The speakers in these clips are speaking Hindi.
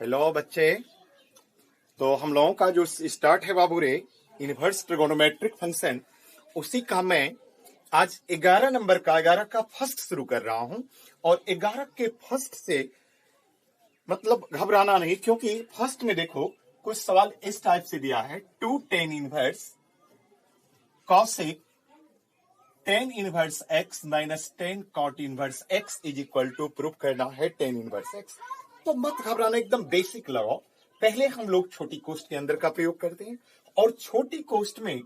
हेलो बच्चे। तो हम लोगों का जो स्टार्ट है बाबू रे इनवर्स ट्रिगोनोमेट्रिक फंक्शन, उसी का मैं आज 11 नंबर का 11 का फर्स्ट शुरू कर रहा हूं। और 11 के फर्स्ट से मतलब घबराना नहीं, क्योंकि फर्स्ट में देखो कुछ सवाल इस टाइप से दिया है। 2 tan inverse cosec tan inverse x minus tan cot inverse x is equal to proof करना है tan इनवर्स x। तो मत घबराना, एकदम बेसिक लगाओ। पहले हम लोग छोटी कोष्ट के अंदर का प्रयोग करते हैं, और छोटी कोष्ट में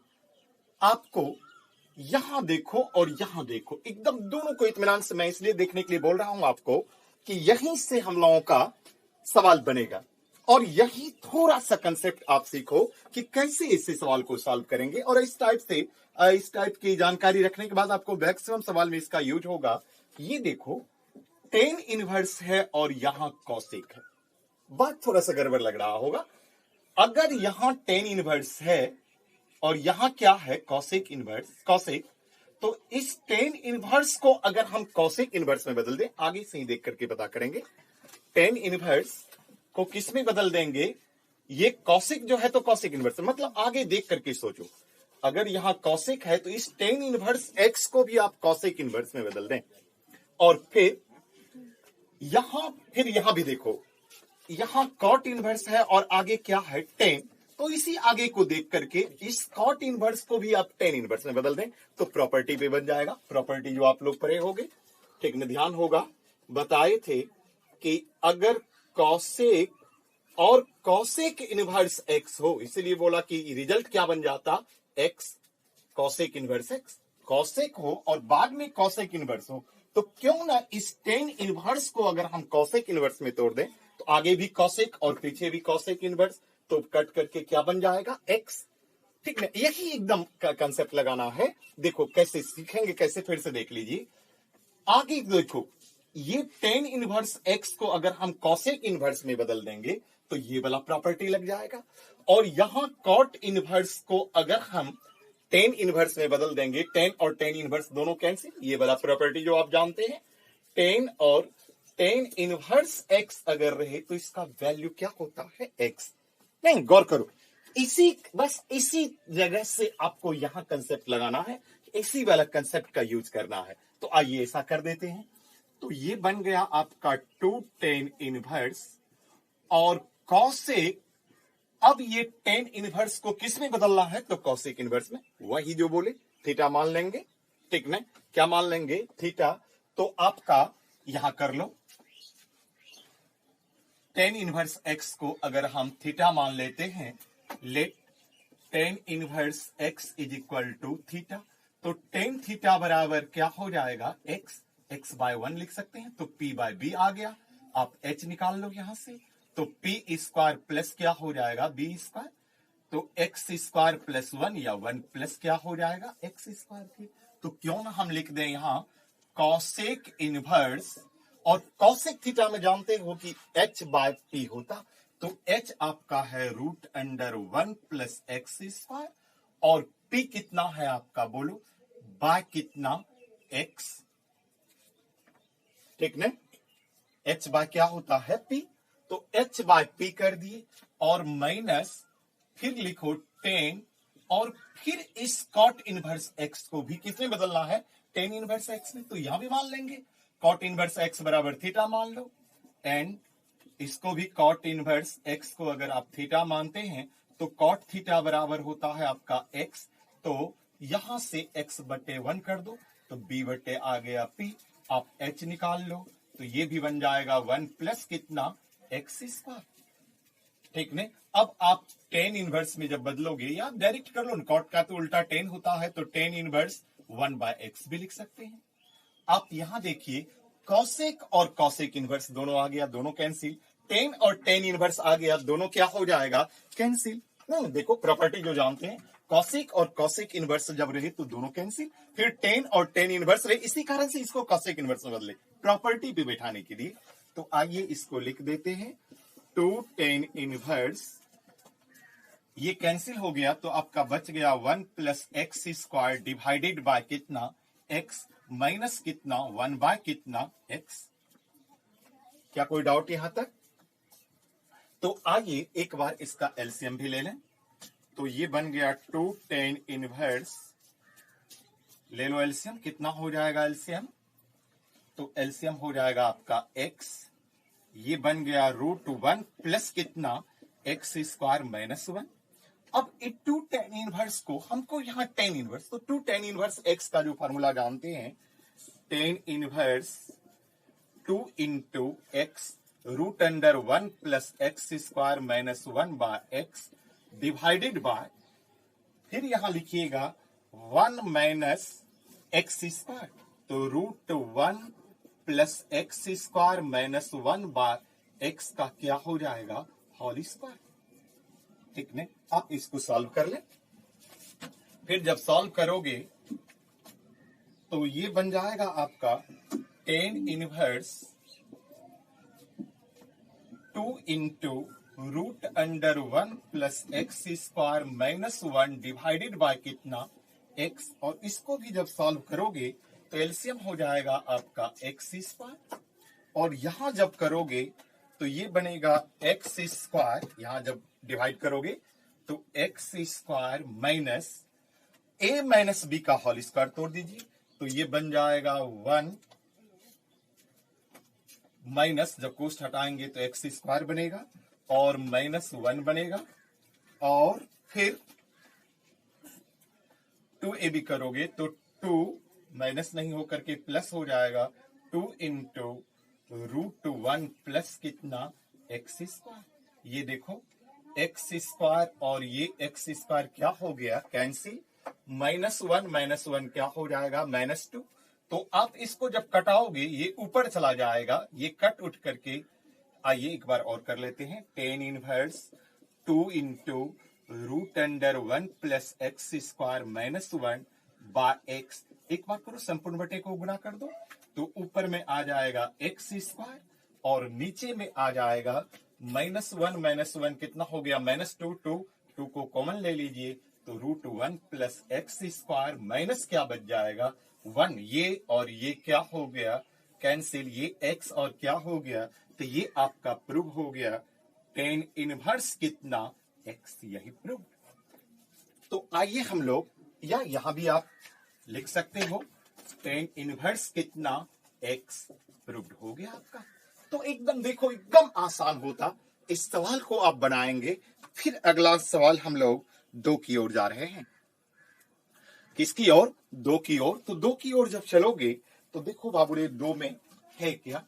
आपको यहां देखो और यहां देखो, एकदम दोनों को इत्मीनान से मैं इसलिए देखने के लिए बोल रहा हूं आपको कि यहीं से हम लोगों का सवाल बनेगा। और यही थोड़ा सा कंसेप्ट आप सीखो कि कैसे इस सवाल को सॉल्व करेंगे। और इस टाइप की जानकारी रखने के बाद आपको मैक्सिमम सवाल में इसका यूज होगा। ये देखो tan इनवर्स है और यहां कॉसेक है। बात थोड़ा सा गड़बड़ लग रहा होगा। अगर यहां tan इनवर्स है और यहां क्या है कॉसेक इनवर्स कॉसेक, तो इस tan इनवर्स को अगर हम कॉसेक इनवर्स में बदल दें, आगे से ही देख करके पता करेंगे। tan इनवर्स को किस में बदल देंगे? ये कॉसेक जो है तो कॉसेक इनवर्स, मतलब आगे देख करके सोचो। अगर यहां कॉसेक है तो इस tan इनवर्स x को भी आप कॉसेक इनवर्स में बदल दें। और फिर यहां भी देखो, यहां कॉट इनवर्स है और आगे क्या है tan, तो इसी आगे को देख करके इस कॉट इनवर्स को भी आप tan इनवर्स में बदल दें तो प्रॉपर्टी पे बन जाएगा। प्रॉपर्टी जो आप लोग पढ़े होंगे, ठीक ना, ध्यान होगा। बताए थे कि अगर कॉसेक और कॉसेक इनवर्स x हो, इसलिए बोला कि रिजल्ट क्या बन जाता, x cosec inverse x। Cosec हो और बाद में कॉसेक इनवर्स हो, तो क्यों ना इस tan इनवर्स को अगर हम कॉसेक इनवर्स में तोड़ दें तो आगे भी कॉसेक और पीछे भी कॉसेक इनवर्स, तो कट करके क्या बन जाएगा, x। ठीक है, यही एकदम कंसेप्ट लगाना है। देखो कैसे सीखेंगे, कैसे फिर से देख लीजिए। आगे देखो, ये tan इनवर्स x को अगर हम कॉसेक इनवर्स में बदल देंगे तो ये वाला प्रॉपर्टी लग जाएगा। और यहां कॉट इनवर्स को अगर हम tan इनवर्स में बदल देंगे, tan और tan इनवर्स दोनों कैंसिल, ये वाला प्रॉपर्टी जो आप जानते हैं। tan और tan इनवर्स x अगर रहे तो इसका वैल्यू क्या होता है, x। नहीं, गौर करो, बस इसी जगह से आपको यहां कंसेप्ट लगाना है, इसी वाला कंसेप्ट का यूज करना है। तो आइए ऐसा कर देते हैं। तो ये बन गया आपका 2 tan इनवर्स और कॉसेक। अब ये tan इनवर्स को किस में बदलना है, तो कॉसेक इनवर्स में, वही जो बोले थीटा मान लेंगे। ठीक ना, क्या मान लेंगे, थीटा। तो आपका यहां कर लो, tan इनवर्स x को अगर हम थीटा मान लेते हैं, let tan inverse x is equal to theta. तो tan थीटा बराबर क्या हो जाएगा, x बाय 1 लिख सकते हैं, तो p बाय b आ गया। आप h निकाल लो यहां से, तो p स्क्वायर प्लस क्या हो जाएगा, b स्क्वायर। तो x स्क्वायर प्लस 1 या 1 प्लस क्या हो जाएगा, x स्क्वायर के। तो क्यों ना हम लिख दें यहां कॉसेक इनवर्स, और कॉसेक थीटा में जानते हो कि h बाय p होता, तो h आपका है √1 प्लस एक्स स्क्वायर, और p कितना है आपका, बोलो, बाय कितना, x। ठीक ना, h बाय क्या होता है, p। तो h बाय p कर दिए, और माइनस फिर लिखो tan, और फिर इस कॉट इनवर्स x को भी किसमें बदलना है, tan इनवर्स x में। तो यहां भी मान लेंगे कॉट इनवर्स x बराबर थीटा मान लो, एंड इसको भी कॉट इनवर्स x को अगर आप थीटा मानते हैं तो कॉट थीटा बराबर होता है आपका x। तो यहां से x बटे 1 कर दो, तो b बटे आ गया p। आप h निकाल लो, तो ये भी बन जाएगा 1 प्लस कितना, x स्क्वायर। ठीक ने, अब आप tan इनवर्स में जब बदलोगे, या डायरेक्ट कर लो, कॉट का तो उल्टा tan होता है, तो tan इनवर्स 1 बाय x भी लिख सकते हैं। आप यहां देखिए, कॉसेक और कॉसेक इनवर्स दोनों आ गया, दोनों कैंसिल। tan और tan इनवर्स आ गया, दोनों क्या हो जाएगा, कैंसिल। नहीं, देखो प्रॉपर्टी जो जानते हैं, कॉसेक और कॉसेक इनवर्स जब रहे तो दोनों कैंसिल, फिर tan और tan इनवर्स रहे, इसी कारण से इसको कॉसेक इनवर्स में बदले, प्रॉपर्टी पे बैठाने के लिए। तो आइए इसको लिख देते हैं, 2 tan इनवर्स, ये कैंसिल हो गया, तो आपका बच गया 1 plus x square divided by कितना, x, माइनस कितना, 1 बाय कितना, x। क्या कोई डाउट यहां तक? तो आइए एक बार इसका एलसीएम भी ले लें। तो ये बन गया 2 tan इनवर्स, ले लो एलसीएम, कितना हो जाएगा एलसीएम? तो एलसीएम हो जाएगा आपका x, ये बन गया √1 प्लस कितना x स्क्वायर माइनस 1। अब 2 tan इनवर्स को हमको यहाँ tan इनवर्स, तो 2 tan इनवर्स x का जो फॉर्मूला जानते हैं, tan inverse 2 into x √1 plus x square minus 1 by x divided by, फिर यहां लिखिएगा 1 माइनस x स्क्वायर, तो √1 plus x square minus 1 by x का क्या हो जाएगा? Whole square. ठीक है, आप इसको सॉल्व कर लें। फिर जब सॉल्व करोगे तो ये बन जाएगा आपका tan inverse 2 into √1 plus x square minus 1 divided by कितना x, और इसको भी जब सॉल्व करोगे तो एलसीएम हो जाएगा आपका x स्क्वायर, और यहां जब करोगे तो ये बनेगा x स्क्वायर, यहां जब डिवाइड करोगे तो x square minus a minus b का होल स्क्वायर तोड़ दीजिए, तो ये बन जाएगा 1 माइनस, जब कोष्ट हटाएंगे तो x स्क्वायर बनेगा और माइनस 1 बनेगा, और फिर 2ab करोगे तो 2 माइनस नहीं होकर के प्लस हो जाएगा, 2 इंटू √1 प्लस कितना x स्क्वायर, ये देखो x स्क्वायर और ये x स्क्वायर क्या हो गया? कैंसिल, -1 क्या हो जाएगा? -2। तो आप इसको जब कटाओगे ये ऊपर चला जाएगा, ये कट उठ करके, आइए एक बार और कर लेते हैं। tan inverse 2 into √1 plus x square minus 1 by x, एक बार करो संपूर्ण बटे को गुणा कर दो, तो ऊपर में आ जाएगा x स्क्वायर और नीचे में आ जाएगा -1 कितना हो गया? -2, 2 को कॉमन ले लीजिए, तो √1 प्लस x स्क्वायर माइनस क्या बच जाएगा? 1, ये और ये क्या हो गया? कैंसिल, ये x और क्या हो गया? तो ये आपका प्रूव हो गया tan इनवर्स कितना x, यही प्रूव। तो आइए हम लोग, या यहां भी आप लिख सकते हो tan इनवर्स कितना x प्रूव्ड हो गया आपका। तो एकदम देखो, एकदम आसान होता, इस सवाल को आप बनाएंगे। फिर अगला सवाल हम लोग 2 की ओर जा रहे हैं। किसकी ओर? 2 की ओर। तो 2 की ओर जब चलोगे तो देखो बाबूरे 2 में है क्या?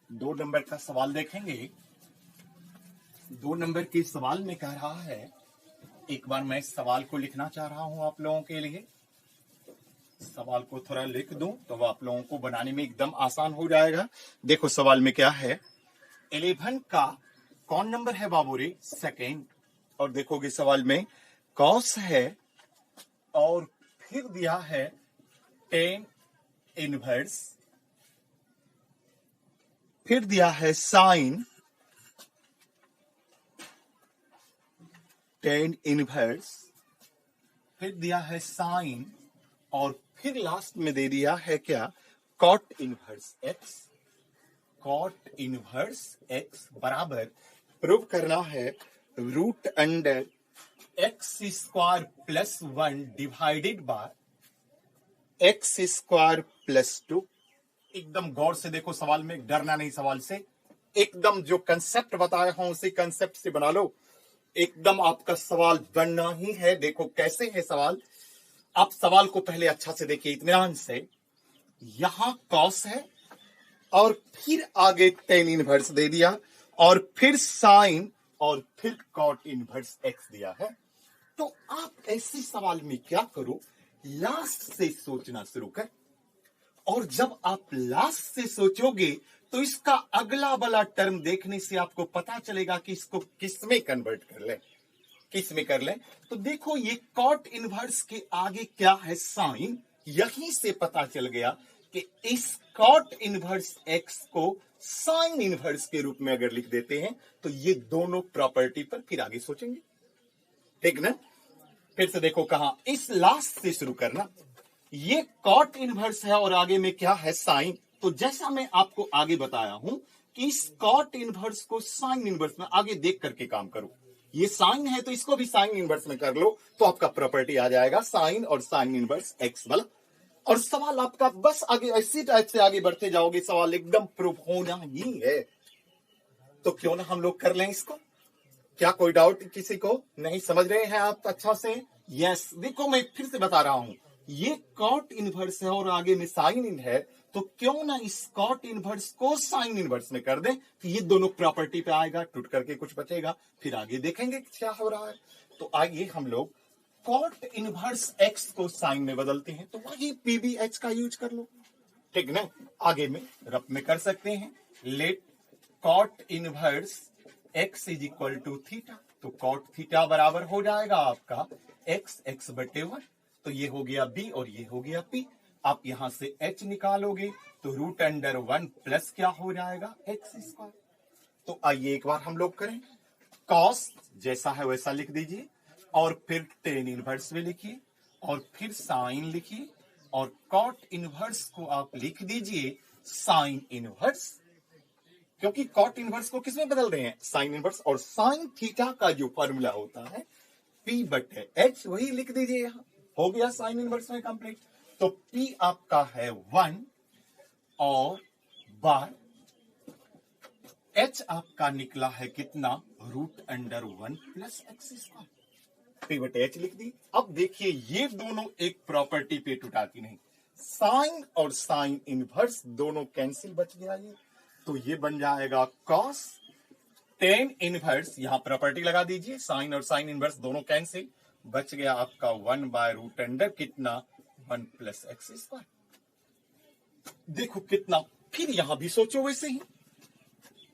दो नंबर का सवाल देखेंगे। 2 नंबर के सवाल में कह रहा है, एक बार मैं इस सवाल को लिखना चाह रहा हूं आप लोगों के लिए। सवाल को थोड़ा लिख दूं तो आप लोगों को बनाने में एकदम आसान हो जाएगा। देखो सवाल में क्या है, 11 का कौन नंबर है बाबूरे? सेकेंड। और देखोगे सवाल में कॉस है और फिर दिया है tan इनवर्स, फिर दिया है साइन tan इनवर्स, फिर दिया है साइन, और फिर लास्ट में दे दिया है क्या? cot inverse x। cot inverse x बराबर प्रूव करना है √x square plus 1 divided by x square plus 2। एकदम गौर से देखो सवाल में, डरना नहीं सवाल से, एकदम जो कंसेप्ट बताया हूं उसी कंसेप्ट से बना लो। एकदम आपका सवाल बनना ही है। देखो कैसे है सवाल, आप सवाल को पहले अच्छा से देखिए इत्मीनान से। यहां कॉस है और फिर आगे tan इनवर्स दे दिया और फिर साइन और फिर cot इनवर्स x दिया है। तो आप ऐसे सवाल में क्या करो, लास्ट से सोचना शुरू कर, और जब आप लास्ट से सोचोगे तो इसका अगला वाला टर्म देखने से आपको पता चलेगा कि इसको किस में कन्वर्ट कर ले, किस में कर ले। तो देखो ये कॉट इनवर्स के आगे क्या है, साइन। यहीं से पता चल गया कि इस कॉट इनवर्स एक्स को साइन इनवर्स के रूप में अगर लिख देते हैं तो ये दोनों प्रॉपर्टी पर फिर आगे सोचेंगे, ठीक ना। फिर से देखो कहां, इस लास्ट से शुरू करना। ये कॉट इनवर्स है और आगे में क्या है, साइन। तो जैसा मैं आपको आगे बताया हूं कि इस कॉट इनवर्स को साइन इनवर्स में आगे देख करके काम करो। ये साइन है तो इसको भी साइन इनवर्स में कर लो, तो आपका प्रॉपर्टी आ जाएगा साइन और साइन इनवर्स एक्स वाला। और सवाल आपका बस आगे इसी टाइप से आगे बढ़ते जाओगे, सवाल एकदम प्रूफ होना ही है। तो क्यों ना हम लोग कर लें इसको। क्या कोई डाउट किसी को, नहीं समझ रहे हैं आप अच्छा से? यस, देखो मैं फिर से बता रहा हूं, ये कॉट इनवर्स है और आगे में साइन इन है, तो क्यों ना इस कॉट इनवर्स को साइन इनवर्स में कर दें, तो ये दोनों प्रॉपर्टी पे आएगा, टूट करके कुछ बचेगा, फिर आगे देखेंगे क्या हो रहा है। तो आइए हम लोग कॉट इनवर्स एक्स को साइन में बदलते हैं, तो वही पीबीएच का यूज कर लो, ठीक ना। आगे में रफ में कर सकते हैं, let cot inverse x is equal to theta. तो कॉट थीटा बराबर हो जाएगा आपका एक्स, एक्स बटे वन। तो ये हो गया बी और ये हो गया पी। आप यहां से एच निकालोगे तो रूट अंडर वन प्लस क्या हो जाएगा, एक्स स्क्वायर। तो आइए एक बार हम लोग करें, कॉस जैसा है वैसा लिख दीजिए, और फिर टेन इनवर्स में लिखिए, और फिर साइन लिखिए, और कॉट इनवर्स को आप लिख दीजिए साइन इनवर्स, क्योंकि कॉट इनवर्स को किसमें बदल रहे हैं, साइन इनवर्स। और साइन थीटा का जो फॉर्मूला होता है पी बटे एच, वही लिख दीजिए यहां, हो गया साइन इनवर्स में कंप्लीट। तो पी आपका है वन और बार एच आपका निकला है कितना, root under one plus x square. P बटे एच लिख दी। अब देखिए ये दोनों एक प्रॉपर्टी पे टूटाती नहीं, साइन और साइन इनवर्स दोनों कैंसिल, बच गया ये। तो ये बन जाएगा कॉस टेन इनवर्स, यहां प्रॉपर्टी लगा दीजिए, साइन और साइन इनवर्स दोनों कैंसिल, बच गया आपका वन बाय रूट अंडर कितना, वन प्लस एक्स स्क्वायर। देखो कितना, फिर यहां भी सोचो वैसे ही,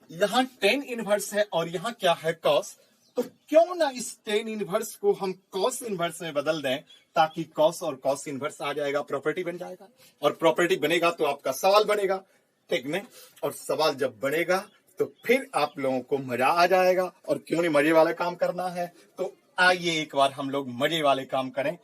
यहां टेन इनवर्स है और यहां क्या है, कॉस। तो क्यों ना इस टेन इनवर्स को हम कॉस इनवर्स में बदल दें, ताकि कॉस और कॉस इनवर्स आ जाएगा, प्रॉपर्टी बन जाएगा। और प्रॉपर्टी बनेगा तो आपका सवाल बनेगा, ठीक नहीं। और सवाल जब बनेगा तो फिर आप लोगों को मजा आ जाएगा। और क्यों नहीं, मजे वाला काम करना है, तो आइए एक बार हम लोग मजे वाले काम करें।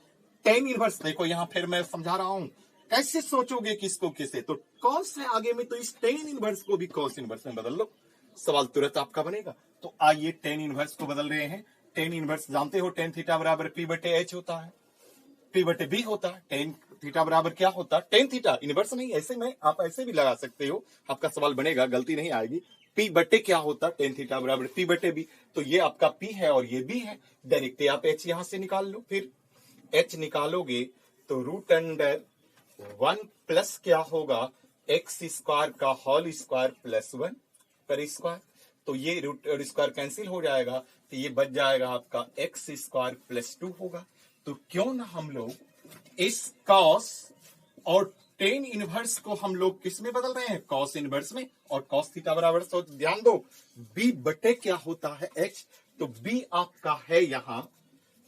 टेन इनवर्स देखो यहां फिर मैं समझा रहा हूं, कैसे सोचोगे किसको किसे। तो कॉस है आगे में, तो इस टेन इनवर्स को भी कॉस इनवर्स में बदल लो, सवाल तुरंत आपका बनेगा। तो आइए टेन इनवर्स को बदल रहे हैं। टेन इनवर्स जानते हो, टेन थीटा बराबर पी बटे एच होता है, पी बटे बी होता है। टेन थीटा बराबर क्या होता है, टेन थीटा इनवर्स नहीं, ऐसे में आप ऐसे भी लगा सकते हो, आपका सवाल बनेगा, गलती नहीं आएगी। पी बटे क्या होता है, टेन थीटा बराबर पी बटे बी। तो ये आपका पी है और ये बी है, डायरेक्ट आप एच यहां से निकाल लो। फिर एच निकालोगे तो रूट अंडर वन प्लस क्या होगा, एक्स स्क्वायर का होल स्क्वायर प्लस वन पर स्क्वायर। तो ये रूट और स्क्वायर कैंसिल हो जाएगा, तो ये बच जाएगा आपका एक्स स्क्वायर प्लस टू होगा। तो क्यों ना हम लोग इस कॉस और टेन इनवर्स को हम लोग किस में बदल रहे हैं, कॉस इनवर्स में। और कॉस थीटा बराबर, तो ध्यान दो बी बटे क्या होता है, एच। तो बी आपका है यहां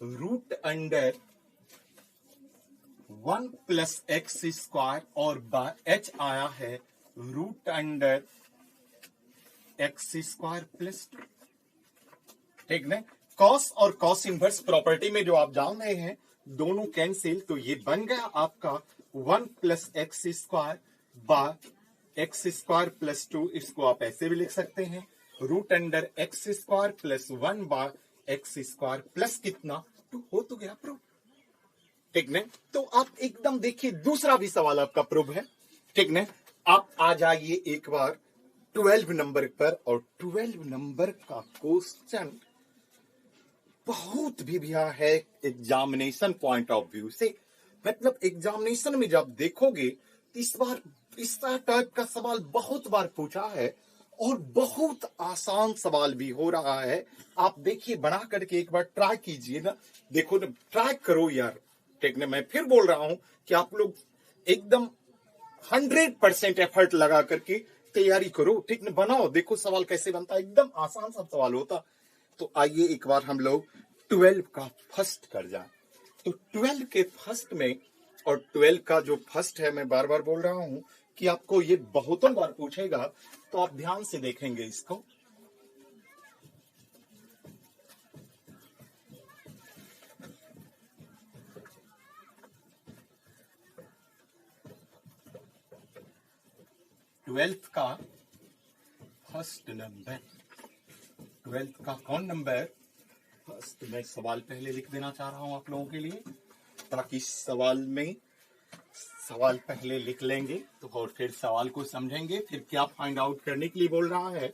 root under one plus x square, और एच आया है root under x square plus two, ठीक ना। कॉस और कॉस इनवर्स प्रॉपर्टी में जो आप जान रहे हैं, दोनों कैंसिल, तो ये बन गया आपका one plus x square by x square plus two. इसको आप ऐसे भी लिख सकते हैं, root under x square plus one by x square plus कितना, टू। हो तो गया प्रूफ, ठीक ने। तो आप एकदम देखिए, दूसरा भी सवाल आपका प्रूफ है, ठीक ने। आप आ जाइए एक बार 12 नंबर पर, और 12 नंबर का क्वेश्चन बहुत भी भैया है एग्जामिनेशन पॉइंट ऑफ व्यू से। मतलब एग्जामिनेशन में जब देखोगे, इस बार इस टाइप का सवाल बहुत बार पूछा है, और बहुत आसान सवाल भी हो रहा है। आप देखिए, बना करके एक बार ट्राई कीजिए ना, देखो ना, ट्राई करो यार। ठीक ना, मैं फिर बोल रहा हूं कि आप लोग एकदम 100% एफर्ट लगा करके तैयारी करो। ठीक ना, बनाओ, देखो सवाल कैसे बनता है, एकदम आसान सा सवाल होता। तो आइए एक बार हम लोग 12 का फर्स्ट कर जाए। तो 12 के फर्स्ट में, और 12 का जो फर्स्ट है, मैं बार बार बोल रहा हूं कि आपको ये बहुतों बार पूछेगा, तो आप ध्यान से देखेंगे इसको। ट्वेल्थ का फर्स्ट नंबर, 12 का कौन नंबर फर्स्ट, मैं सवाल पहले लिख देना चाह रहा हूं आप लोगों के लिए, ताकि सवाल पहले लिख लेंगे तो और फिर सवाल को समझेंगे, फिर क्या फाइंड आउट करने के लिए बोल रहा है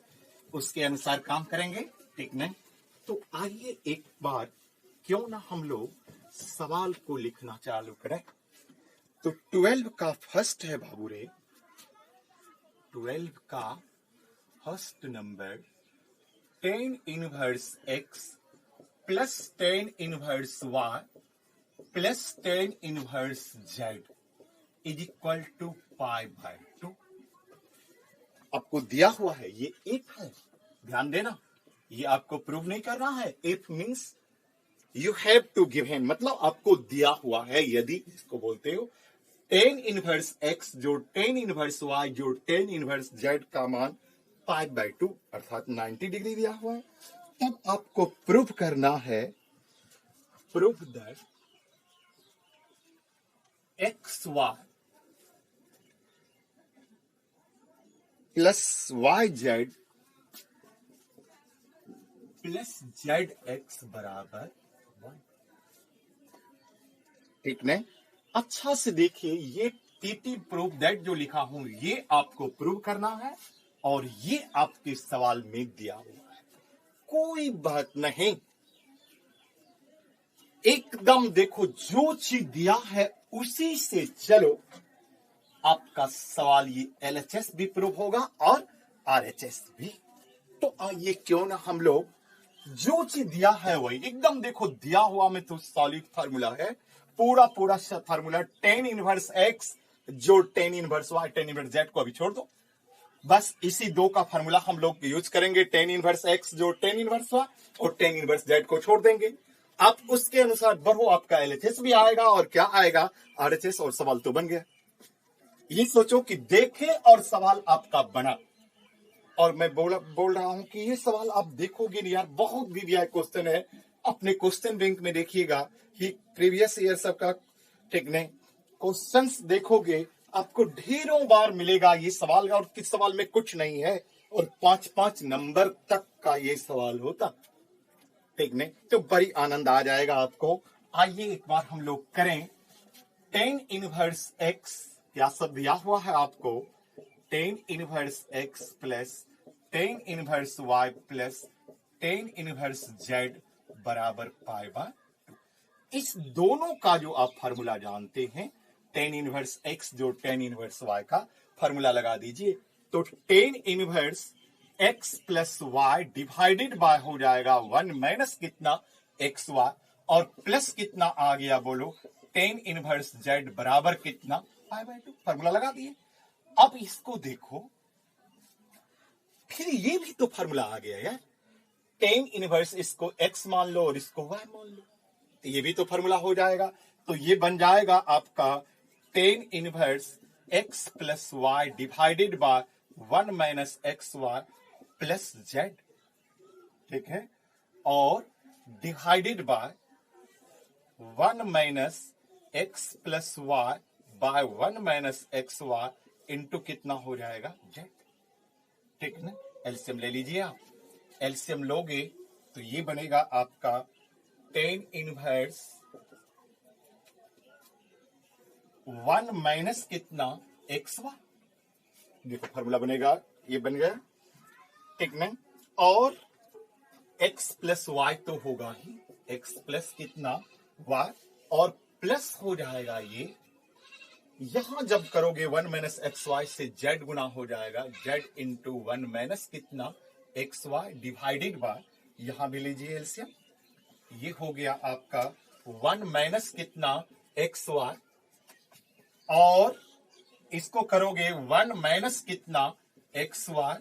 उसके अनुसार काम करेंगे। ठीक नहीं? तो आइए एक बार क्यों ना हम लोग सवाल को लिखना चालू करें। तो 12 का फर्स्ट है बाबू रे, 12 का first number 10 inverse x plus 10 inverse y plus 10 inverse z is equal to π/2। आपको दिया हुआ है, ये इफ है, ध्यान देना, ये आपको प्रूव नहीं करना है। If means you have to give him, मतलब आपको दिया हुआ है, यदि इसको बोलते हो 10 इनवर्स x जो 10 इनवर्स y जो 10 इनवर्स z का मान π/2 अर्थात 90 डिग्री दिया हुआ है, तब आपको प्रूव करना है, prove that xy plus yz plus zx बराबर 1। ठीक नहीं? अच्छा से देखिए, ये टीटी प्रूफ दैट जो लिखा हूं, ये आपको प्रूव करना है, और ये आपके सवाल में दिया हुआ है। कोई बात नहीं, एकदम देखो, जो चीज दिया है उसी से चलो। आपका सवाल ये एलएचएस भी प्रूव होगा और आरएचएस भी। तो आइए क्यों ना हम लोग जो चीज दिया है वही एकदम देखो, दिया हुआ में तो सॉलिड फार्मूला है, पूरा फार्मूला 10 इनवर्स x जो 10 इनवर्स y 10 इनवर्स z को अभी छोड़ दो, बस इसी दो का फार्मूला हम लोग यूज करेंगे। 10 इनवर्स x जो 10 इनवर्स y और 10 इनवर्स z को छोड़ देंगे। आप उसके अनुसार बढ़ो, आपका एलएचएस भी आएगा, और क्या आएगा, आरएचएस, और सवाल तो बन गया। ये सोचो कि देखे और सवाल आपका बना। और मैं बोल रहा हूं कि ये सवाल आप देखोगे नहीं यार, बहुत वीवीआई क्वेश्चन है, अपने क्वेश्चन बैंक में देखिएगा कि प्रीवियस ईयर सबका, ठीक नहीं, क्वेश्चंस देखोगे आपको ढेरों बार मिलेगा ये सवाल, और किस सवाल में कुछ नहीं है, और 5-5 नंबर तक का ये सवाल होता। ठीक नहीं? तो बड़ी आनंद आ जाएगा आपको। आइए एक बार हम लोग करें 10 इनवर्स x, क्या सब दिया हुआ है आपको, 10 inverse x plus 10 inverse y plus 10 inverse z बराबर π/2। इस दोनों का जो आप फार्मूला जानते हैं, 10 इनवर्स x जो 10 इनवर्स y का फार्मूला लगा दीजिए, तो 10 inverse x plus y divided bye हो जाएगा 1 माइनस कितना xy, और प्लस कितना आ गया बोलो 10 इनवर्स z बराबर कितना π/2। फार्मूला लगा दिए। अब इसको देखो, फिर ये भी तो फार्मूला आ गया यार, 10 इनवर्स इसको x मान लो और इसको y मान लो, तो ये भी तो फार्मूला हो जाएगा। तो ये बन जाएगा आपका 10 inverse x plus y divided by 1 minus xy plus z, ठीक है, और divided by 1 minus x plus y by 1 minus xy into कितना हो जाएगा z। ठीक है ना? एलसीएम ले लीजिए आप, एलसीएम लोगे तो ये बनेगा आपका 10 इनवर्स 1 माइनस कितना xy, देखो फार्मूला बनेगा, ये बन गया। ठीक ना? और x प्लस y तो होगा ही, x प्लस कितना y, और प्लस हो जाएगा ये यहां जब करोगे 1 माइनस एक्स वाई से जेड गुना हो जाएगा, जेड इंटू 1 माइनस कितना एक्स वाई डिवाइडेड बाय, यहां भी लीजिए एलसीएम, ये हो गया आपका 1 माइनस कितना एक्स वाई, और इसको करोगे 1 माइनस कितना एक्स वाई,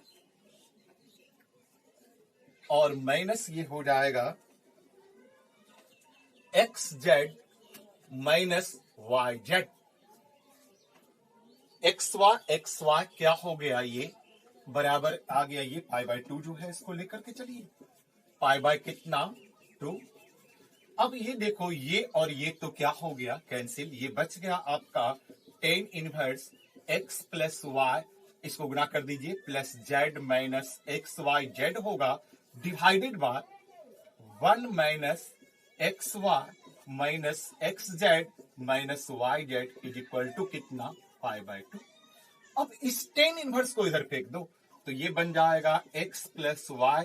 और माइनस ये हो जाएगा x z minus y z. X y क्या हो गया, ये बराबर आ गया, ये पाई बाय 2 जो है इसको लेकर के चलिए, पाई बाय कितना 2। अब ये देखो, ये और ये तो क्या हो गया कैंसिल, ये बच गया आपका tan inverse x plus y, इसको गुना कर दीजिए, plus z minus x y z होगा, divided by 1 minus x y minus x z minus y z is equal to कितना पाई बाय 2। अब इस टेन इनवर्स को इधर फेंक दो, तो ये बन जाएगा x plus y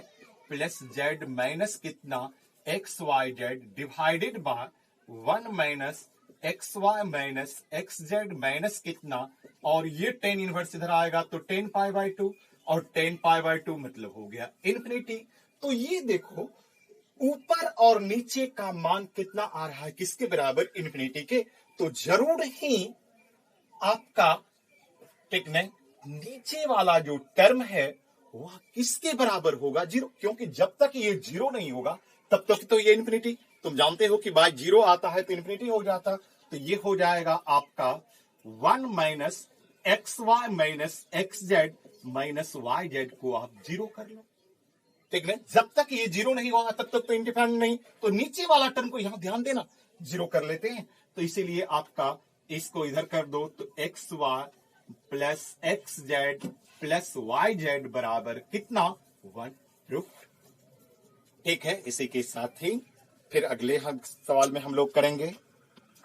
plus z minus कितना x y z divided by 1 minus x y minus x z minus कितना, और ये टेन इनवर्स इधर आएगा तो 10 पाई बाय 2, और 10 पाई बाय 2 मतलब हो गया इन्फिनिटी। तो ये देखो ऊपर और नीचे का मान कितना आ रहा है, किसके बराबर, इन्फिनिटी के। तो जरूर ही आपका ठीक नहीं, नीचे वाला जो टर्म है वह किसके बराबर होगा, जीरो, क्योंकि जब तक ये जीरो नहीं होगा तब तक तो ये इन्फिनिटी, तुम जानते हो कि बाय जीरो आता है तो इन्फिनिटी हो जाता, तो ये हो जाएगा आपका 1 minus x y minus x z minus y z को आप जीरो कर लो, ठीक है। जब तक ये जीरो नहीं होगा तब तक तो इंडिपेंडेंट नहीं, तो नीचे वाला टर्म को यहां ध्यान देना, जीरो कर लेते हैं, तो इसीलिए आपका इसको इधर कर दो, तो x y plus x z plus y z बराबर कितना 1 प्रूफ। ठीक है, इसी के साथ ही फिर अगले सवाल में हम लोग करेंगे